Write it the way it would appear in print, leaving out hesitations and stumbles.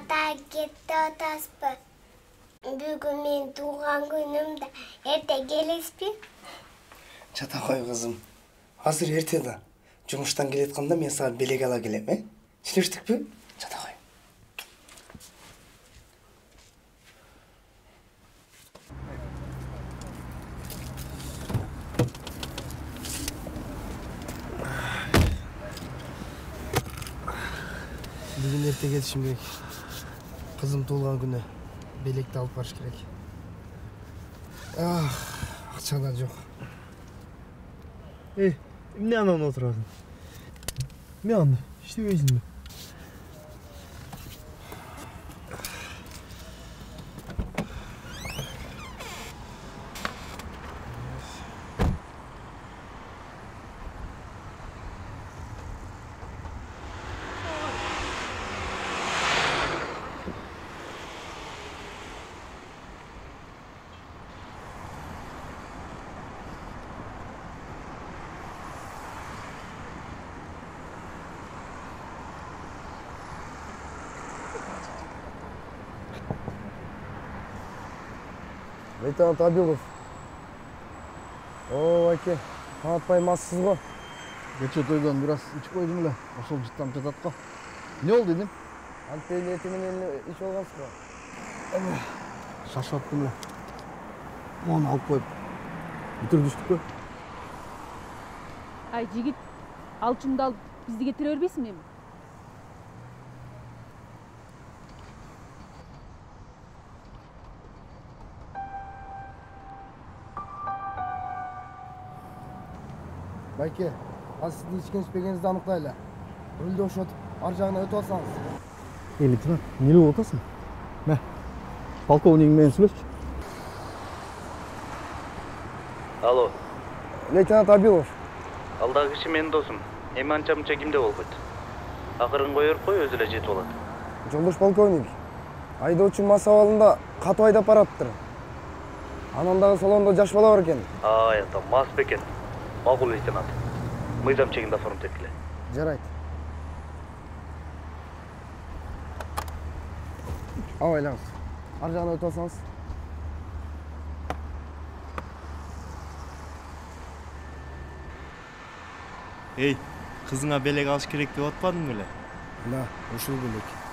ата кетти атасызбы? Бүгүн менин тууган күнүм да. Эрте келесизби? Жата кой кызым. Азыр эрте да. Жумуштан келетканда мен сага белек ала келем, Түшүнүштүкпү? Жата кой. Бүгүн эрте кетишим керек. Кызым туулган күнү. Белекти алып барыш керек. Акча да жок. Эмне анан отурасың? Эмне аны? İştebейсиңби? Лейтенант Абилов. О, аке, канатпай массыз го. Кече тойдон бир аз ичип койдум эле. Ошол жыттам жатат го. Эмне болду дедим? Антпейли эти менен ич болгонсуз го. Шашаттым эле. Мону алып коюп бүтүрдүштүкпү? Ай жигит, алчыңды алып бизди кетире бербейсиңби эми? Байке, азыр сиздин ичкен ичпегениңизди аныктайлы. Рөлдү ошотуп, ар жагына өтүп алсаңыз. Лейтенант, эмне болуп атасың? Мә, полковник менен сүйлөшчү. Алло, Лейтенант Абилов. алдагы киши менин досум. Эми анча-мынча кимде болбойт. Акырын коюп кой, өзү эле жетип алат. Жолдош полковник. Айдоочу мас абалында катуу айдап бараттыр. Анан дагы салондо жаш бала бар экен. Ай, ата, мас бекен. Макул лейтенант. Мыйзам чегинде оформить эткиле. Жарайт. Абайлаңыз. Ар жагына өтүп алсаңыз. Эй, кызыңа белек алыш керек деп атпадың беле? Да, ушул белек.